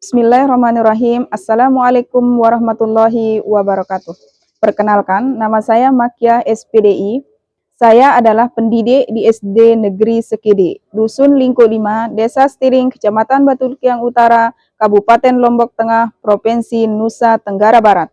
Bismillahirrahmanirrahim. Assalamualaikum warahmatullahi wabarakatuh. Perkenalkan, nama saya Makia SPDI. Saya adalah pendidik di SD Negeri Sekidi, Dusun Lingko 5, Desa Stiring, Kecamatan Batu Kiang Utara, Kabupaten Lombok Tengah, Provinsi Nusa Tenggara Barat.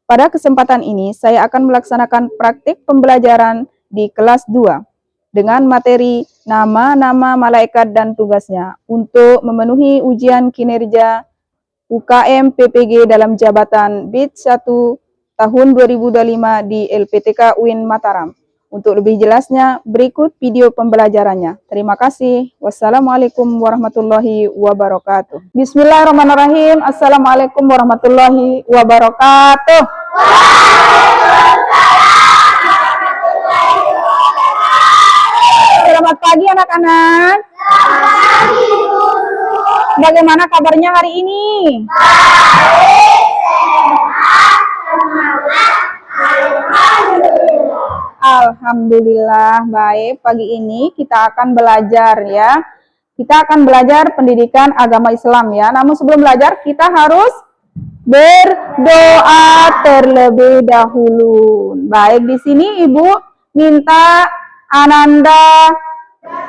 Pada kesempatan ini, saya akan melaksanakan praktik pembelajaran di kelas 2 dengan materi nama-nama malaikat dan tugasnya untuk memenuhi ujian kinerja UKM PPG dalam jabatan BID 1 tahun 2025 di LPTK UIN Mataram. Untuk lebih jelasnya, berikut video pembelajarannya. Terima kasih. Wassalamualaikum warahmatullahi wabarakatuh. Bismillahirrahmanirrahim. Assalamualaikum warahmatullahi wabarakatuh. Selamat pagi anak-anak. Bagaimana kabarnya hari ini? Alhamdulillah baik. Pagi ini kita akan belajar ya. Kita akan belajar pendidikan agama Islam ya. Namun sebelum belajar kita harus berdoa terlebih dahulu. Baik, di sini Ibu minta Ananda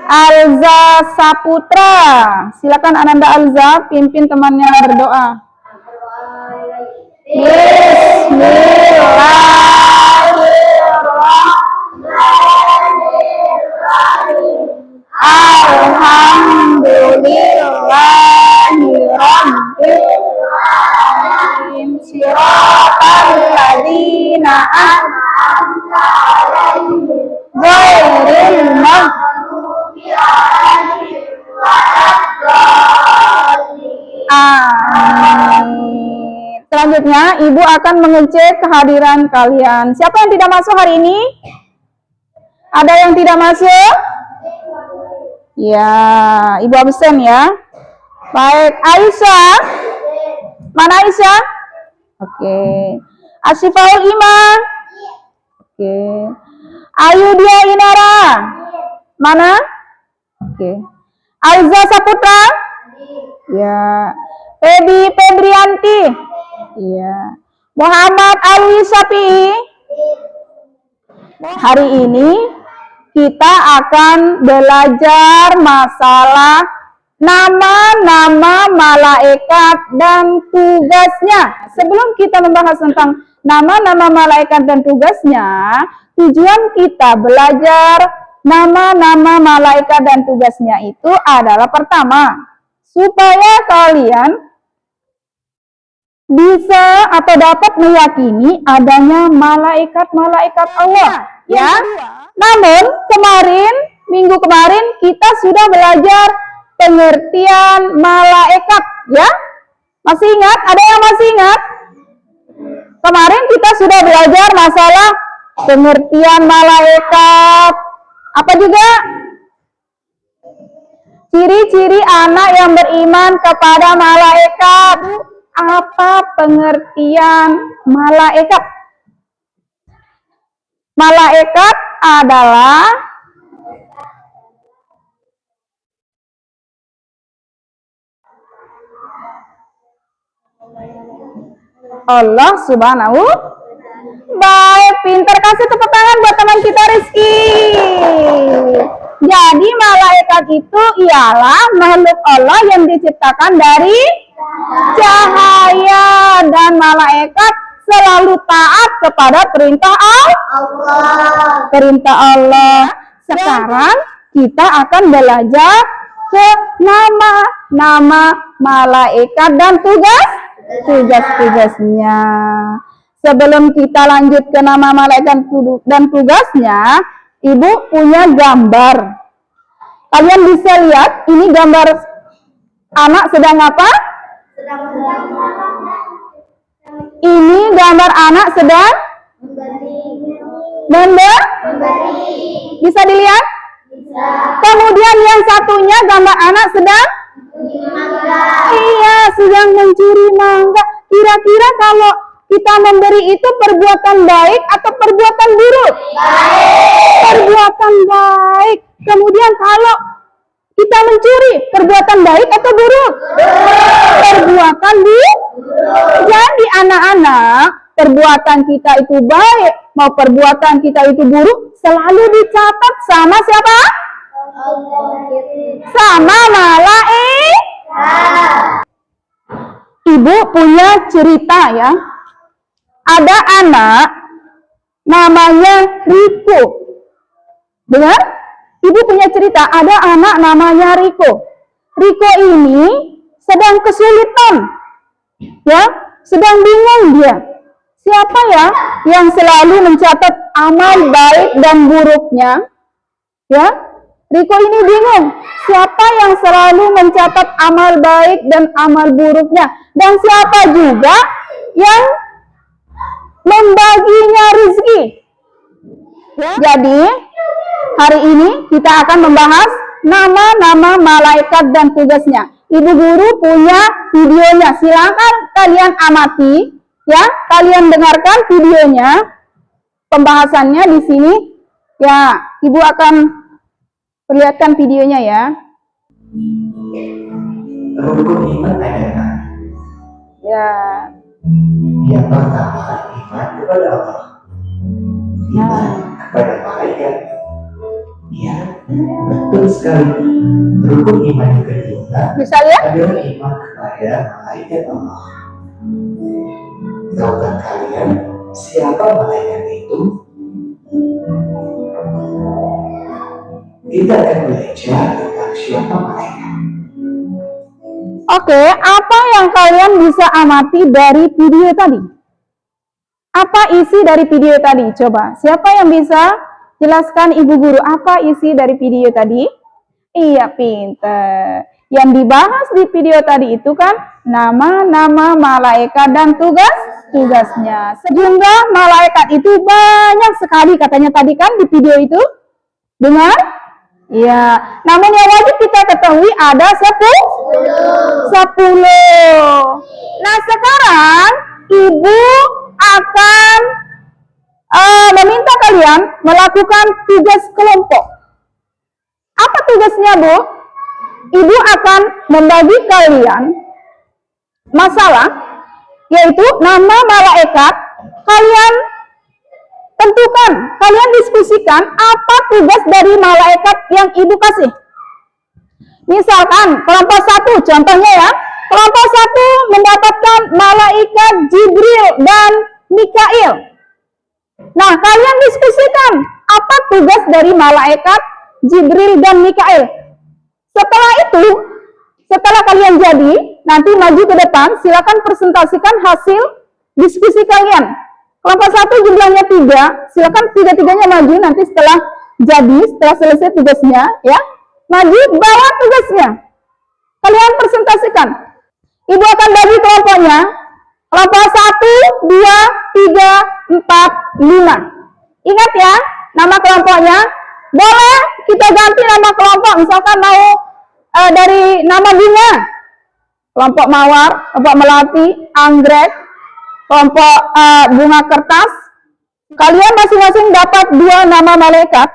Alza Saputra. Silakan Ananda Alza pimpin temannya berdoa. Bismillahirrahmanirrahim. Alhamdulillahirabbil Siratal ladzina an'amta 'alaihim ghairil maghdubi 'alaihim waladdallin. Amin. Selanjutnya Ibu akan mengecek kehadiran kalian. Siapa yang tidak masuk hari ini? Ada yang tidak masuk? Ya, Ibu absen ya. Baik, Aisyah. Mana Aisyah? Oke. Asyifaul Iman. Oke. Ayudia Inara. Mana? Oke. Alza Saputra. Ya. Febi Febrianti. Ya. Muhammad Alwi Syafi'i. Hari ini kita akan belajar masalah nama-nama malaikat dan tugasnya. Sebelum kita membahas tentang nama-nama malaikat dan tugasnya, tujuan kita belajar nama-nama malaikat dan tugasnya itu adalah pertama, supaya kalian bisa atau dapat meyakini adanya malaikat-malaikat Allah, ya. Namun minggu kemarin kita sudah belajar pengertian malaikat, ya. Masih ingat? Ada yang masih ingat? Kemarin kita sudah belajar masalah pengertian malaikat. Apa juga? Ciri-ciri anak yang beriman kepada malaikat. Apa pengertian malaikat? Malaikat adalah Allah Subhanahu. Baik, pintar, kasih tepuk tangan buat teman kita Rizky. Jadi malaikat itu ialah makhluk Allah yang diciptakan dari cahaya, dan malaikat selalu taat kepada perintah Allah. Perintah Allah. Sekarang kita akan belajar ke nama malaikat dan tugas-tugasnya. Sebelum kita lanjut ke nama malaikat dan tugasnya, Ibu punya gambar. Kalian bisa lihat, ini gambar anak sedang apa? Ini gambar anak sedang memberi. Bisa dilihat? Bisa. Kemudian yang satunya gambar anak sedang sedang mencuri mangga. Kira-kira kalau kita memberi itu perbuatan baik atau perbuatan buruk? Baik. Perbuatan baik. Kemudian kalau kita mencuri, perbuatan baik atau buruk? Perbuatan anak-anak, perbuatan kita itu baik, mau perbuatan kita itu buruk, selalu dicatat sama siapa? Sama malaikat. Ibu punya cerita ya. Ada anak namanya Riko. Dengar? Ibu punya cerita, ada anak namanya Riko. Riko ini sedang kesulitan. Ya, sedang bingung dia. Siapa ya yang selalu mencatat amal baik dan buruknya? Ya, Riko ini bingung. Siapa yang selalu mencatat amal baik dan amal buruknya? Dan siapa juga yang membaginya rezeki? Ya. Jadi, hari ini kita akan membahas nama-nama malaikat dan tugasnya. Ibu guru punya videonya. Silakan kalian amati, ya. Kalian dengarkan videonya. Pembahasannya di sini. Ya, Ibu akan perlihatkan videonya ya. Rukun iman adalah Ya. yang pertama iman kepada Allah, iman kepada malaikat. Ya, betul sekali. Rukun iman yang kedua Bisa lihat? adalah iman kepada malaikat Allah. Tahukah kalian siapa malaikat itu? Kita akan belajar tentang siapa malaikat. Oke, apa yang kalian bisa amati dari video tadi? Apa isi dari video tadi? Coba, siapa yang bisa jelaskan Ibu Guru apa isi dari video tadi? Iya, pinter. Yang dibahas di video tadi itu kan nama-nama malaikat dan tugas-tugasnya. Sejumlah malaikat itu banyak sekali katanya tadi kan di video itu. Dengar? Ya, namun yang wajib kita ketahui ada 10. Nah, sekarang Ibu akan meminta kalian melakukan tugas kelompok. Apa tugasnya, Bu? Ibu akan membagi kalian masalah, yaitu nama malaikat. Kalian tentukan, kalian diskusikan apa tugas dari malaikat yang Ibu kasih. Misalkan kelompok 1, contohnya ya, kelompok 1 mendapatkan malaikat Jibril dan Mikail. Nah, kalian diskusikan apa tugas dari malaikat Jibril dan Mikail. Setelah itu, setelah kalian jadi, nanti maju ke depan, silakan presentasikan hasil diskusi kalian. Kelompok 1 jumlahnya 3, silakan 3-3-nya maju nanti setelah jadi, setelah selesai tugasnya, ya. Maju, bawa tugasnya. Kalian presentasikan. Ibu akan bagi kelompoknya. Kelompok 1, 2, 3, 4, 5. Ingat ya, nama kelompoknya. Boleh kita ganti nama kelompok, misalkan mau dari nama bunga. Kelompok mawar, kelompok melati, anggrek, kelompok bunga kertas. Kalian masing-masing dapat 2 nama malaikat.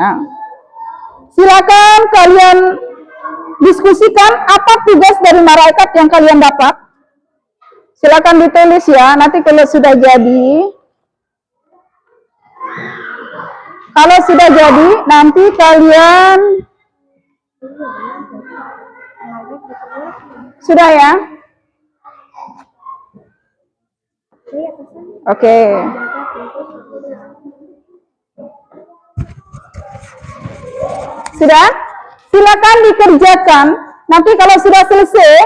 Nah, silakan kalian diskusikan apa tugas dari malaikat yang kalian dapat. Silakan ditulis ya, nanti kalau sudah jadi. Kalau sudah jadi, nanti kalian sudah ya? Oke. Sudah? Silakan dikerjakan. Nanti kalau sudah selesai,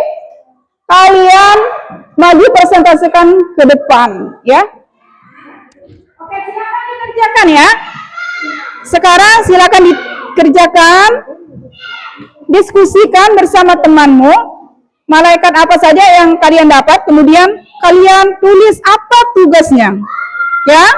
kalian maju presentasikan ke depan, ya. Oke, silakan dikerjakan ya. Sekarang silakan dikerjakan, diskusikan bersama temanmu, malaikat apa saja yang kalian dapat, kemudian kalian tulis apa tugasnya, ya.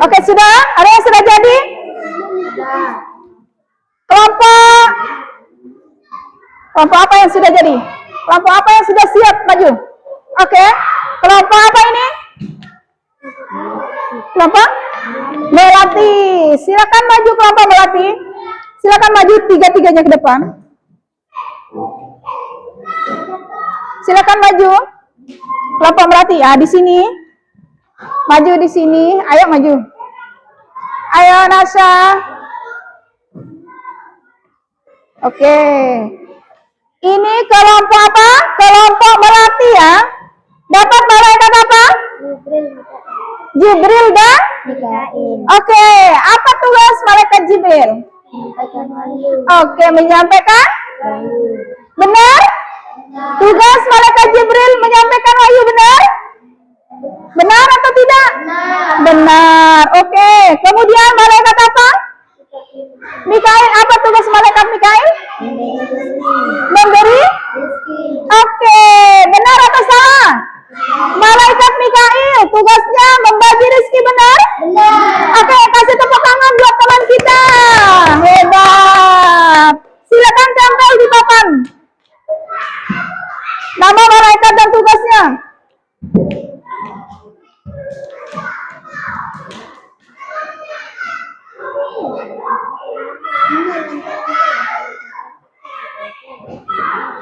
Oke, sudah? Ada yang sudah jadi? Kelompok apa yang sudah jadi? Kelompok apa yang sudah siap maju? Oke. Kelompok apa ini? Kelompok Melati. Silakan maju kelompok Melati. Silakan maju tiga-tiganya ke depan. Silakan maju. Kelompok Melati. Ah, di sini. Maju di sini. Ayo maju. Ayo Nasya. Oke. Ini kelompok apa? Kelompok Melati ya. Dapat malaikat apa? Jibril dan Mikail. Oke, apa tugas malaikat Jibril? Oke, menyampaikan? Benar? Tugas malaikat Jibril menyampaikan wahyu benar? Benar atau tidak? Benar. Oke, kemudian malaikat apa? Mikail, apa tugas malaikat Mikail? Memberi? Oke, benar atau salah? Malaikat Mikail tugasnya membagi rezeki, benar? Oke, kasih tepuk tangan buat teman kita. Hebat. Silakan tempel di papan nama malaikat dan tugasnya.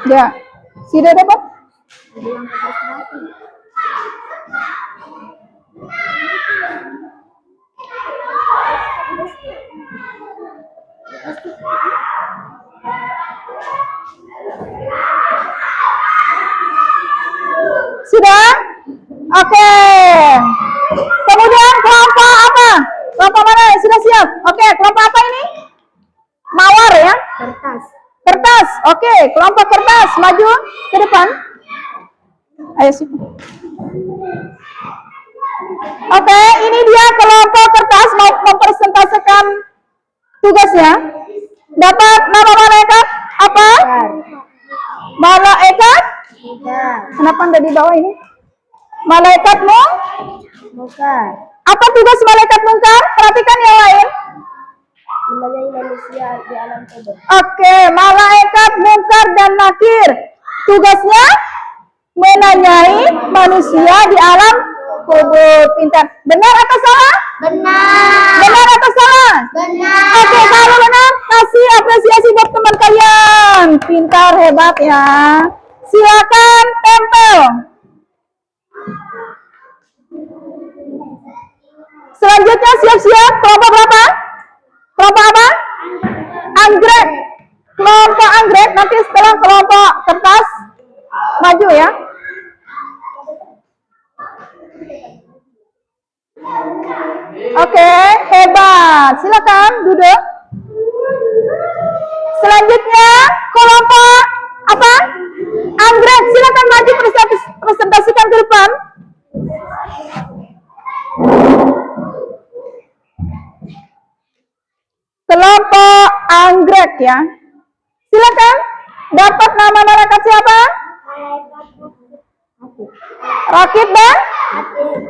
Ya, sudah dapat? Sudah? Oke. Kemudian kelompok apa? Kelompok mana? Sudah siap? Oke, kelompok apa ini? Mawar ya? Kertas. Kertas. Oke, kelompok kertas maju ke depan. Ayo sih. Oke, ini dia kelompok kertas mau mempresentasikan tugasnya. Dapat nama malaikat apa? Malaikat? Kenapa ada di bawah ini? Malaikat Mungkar. apa tugas malaikat mungkar? Perhatikan yang lain. Menanyai manusia di alam kubur. Oke, malaikat mungkar dan nakir. Tugasnya menanyai manusia di alam kubur. Pintar. Benar atau salah? Benar. Benar atau salah? Benar. Oke, kalau benar, kasih apresiasi buat teman kalian. Pintar, hebat ya. Silakan tempel. Selanjutnya siap-siap. Kelompok berapa? Kelompok apa? Anggrek. Kelompok anggrek. Nanti setelah kelompok kertas maju ya. Oke, hebat. Silakan duduk. Selanjutnya kelompok apa? Anggrek. Silakan maju presentasikan ke depan. Kelompok anggrek ya. Silakan. Dapat nama malaikat siapa? Rakib dan?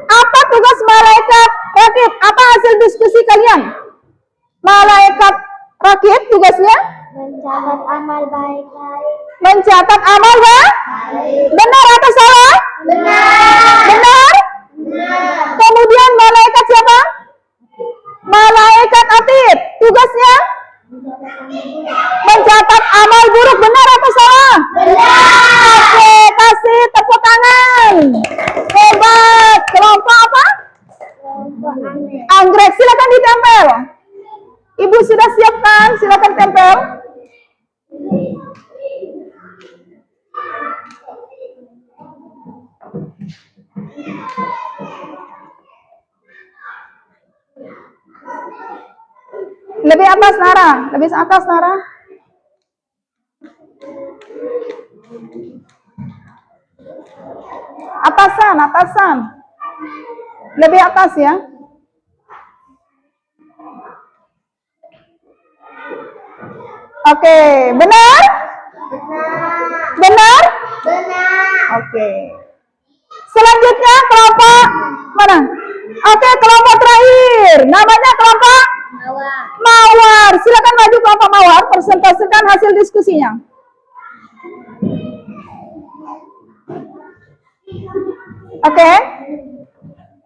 Apa tugas malaikat Rakib? Apa hasil diskusi kalian? Malaikat Rakib tugasnya? Mencatat amal baik. Mencatat amal baik. Benar atau salah? Benar. Benar? Kemudian malaikat siapa? Malaikat Atid. Tugasnya? Mencatat amal buruk. Benar atau salah? Benar. Oke, kasih tepuk tangan. Hebat. Kelompok apa? Anggrek. Silakan ditempel. Ibu sudah siapkan. Silakan tempel. Lebih atas Nara, lebih atas Nara. Atasan. Lebih atas ya. Oke, benar? Benar? Oke. Selanjutnya kelompok mana? Oke, kelompok terakhir. Namanya kelompok Mawar. Silakan maju kelompok Mawar, presentasikan hasil diskusinya. Oke?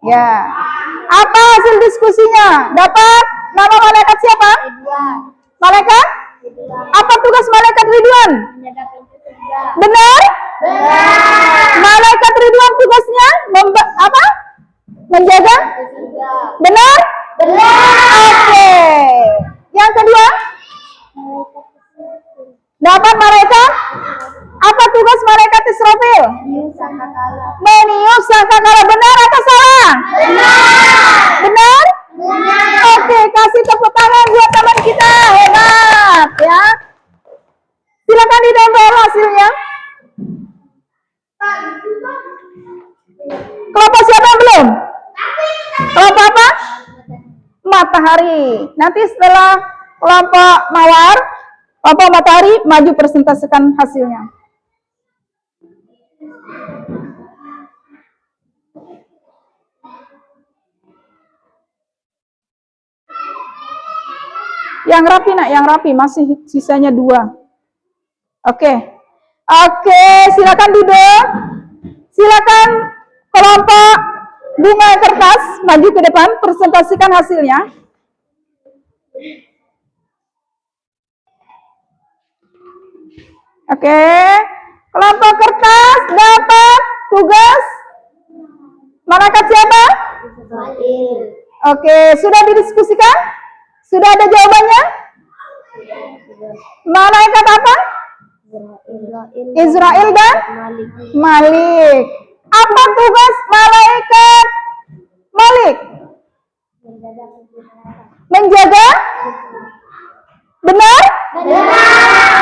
Ya. Apa hasil diskusinya? Dapat nama malaikat siapa? Ridwan. Malaikat? Apa tugas malaikat Ridwan? Menjaga pintu surga. Benar? Malaikat Ridwan tugasnya apa? Menjaga? Surga. Benar? Oke. Yang kedua? Dapat malaikat? Apa tugas malaikat Israfil? Meniup sangkakala. Meniup sangkakala. Benar atau salah? Benar? Oke, kasih tepuk tangan buat teman kita. Hebat ya. Silakan ditempel hasilnya. Kelompok siapa yang belum? Kelompok apa? Matahari. Nanti setelah kelompok mawar, kelompok matahari maju presentasikan hasilnya. Yang rapi nak, yang rapi, masih sisanya 2. Oke, silakan duduk. Silakan kelompok bunga kertas maju ke depan, presentasikan hasilnya. Oke, kelompok kertas dapat tugas malaikat siapa? Israfil. Oke, sudah didiskusikan? Sudah ada jawabannya? Malaikat apa? Israel dan Malik. Malik. Apa tugas malaikat Malik? Menjaga? Benar?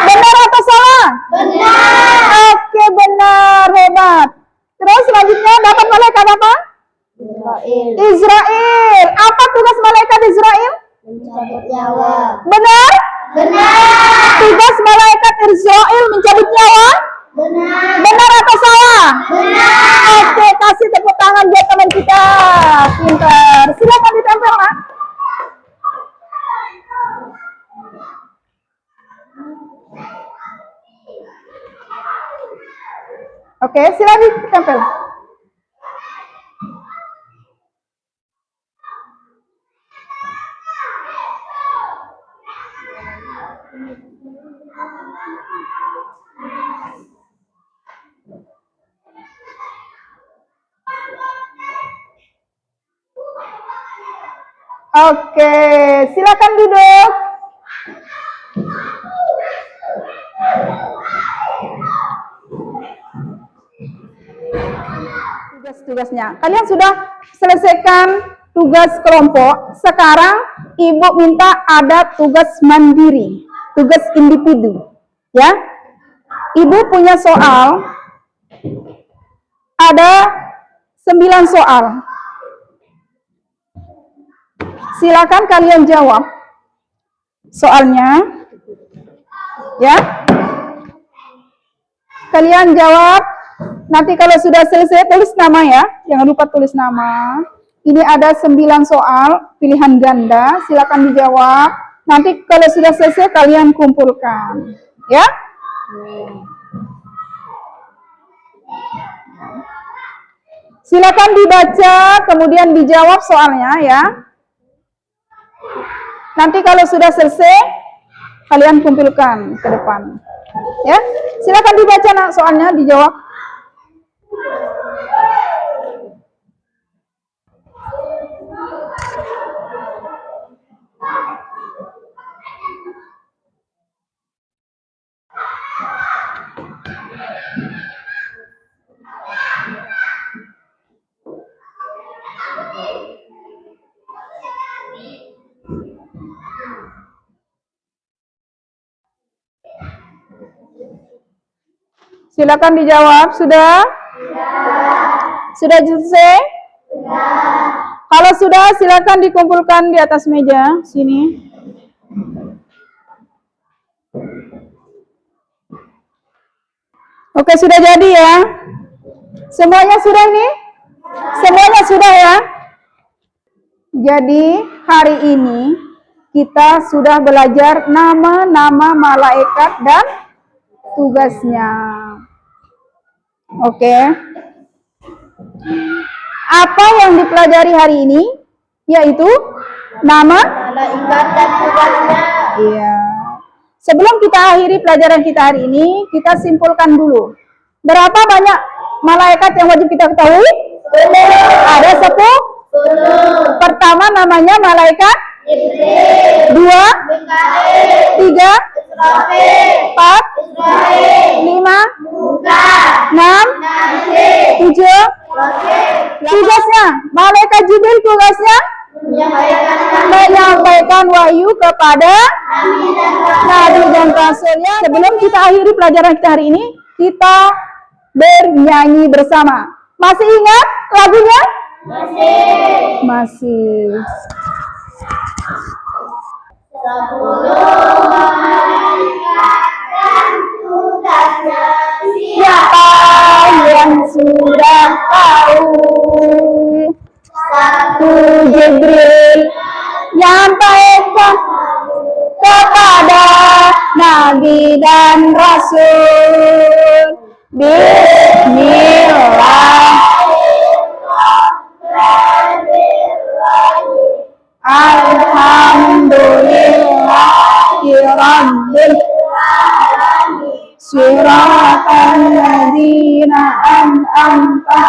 Benar atau salah? Oke, benar, hebat. Terus selanjutnya dapat malaikat apa? Israfil. Israel. Apa tugas malaikat Israel? Mencabut nyawa. Benar? Tugas malaikat Israel mencabut nyawa? Benar atau salah? Oke, kasih tepuk tangan buat teman kita. Pintar. Silakan ditempel, Nak. Oke, silakan ditempel. Oke, silakan duduk. Tugas-tugasnya. Kalian sudah selesaikan tugas kelompok. Sekarang Ibu minta ada tugas mandiri, tugas individu. Ya. Ibu punya soal. Ada 9 soal. Silakan kalian jawab soalnya. Ya. Kalian jawab. Nanti kalau sudah selesai tulis nama ya. Jangan lupa tulis nama. Ini ada 9 soal pilihan ganda. Silakan dijawab. Nanti kalau sudah selesai kalian kumpulkan. Ya. Silakan dibaca kemudian dijawab soalnya ya. Nanti kalau sudah selesai kalian kumpulkan ke depan. Ya. Silakan dibaca nak soalnya dijawab. Silakan dijawab. Sudah? Sudah selesai? Kalau sudah, silakan dikumpulkan di atas meja sini. Oke, sudah jadi ya? Semuanya sudah ini? Semuanya sudah ya? Jadi hari ini kita sudah belajar nama-nama malaikat dan tugasnya. Oke. Apa yang dipelajari hari ini? Yaitu nama malaikat dan tugasnya. Iya. Sebelum kita akhiri pelajaran kita hari ini, kita simpulkan dulu. Berapa banyak malaikat yang wajib kita ketahui? 10. Ada 10. 10. Pertama namanya malaikat. Jibril. 2, Mikail. 3, Israfil. 4, Israel. 5, Muka. 6, Nasir. 7. Wakil. Tugasnya, malaikat Jibril tugasnya menyampaikan wahyu kepada Nabi dan Rasulnya. Sebelum kita akhiri pelajaran kita hari ini, kita bernyanyi bersama. Masih ingat lagunya? Masih. 10 malaikat dan tugasnya. Siapa yang sudah tahu? Satu, Jibril nyampaikan kepada Nabi dan Rasul. Bismillah. Alhamdulillahirabbil Siratal ladzina an'amta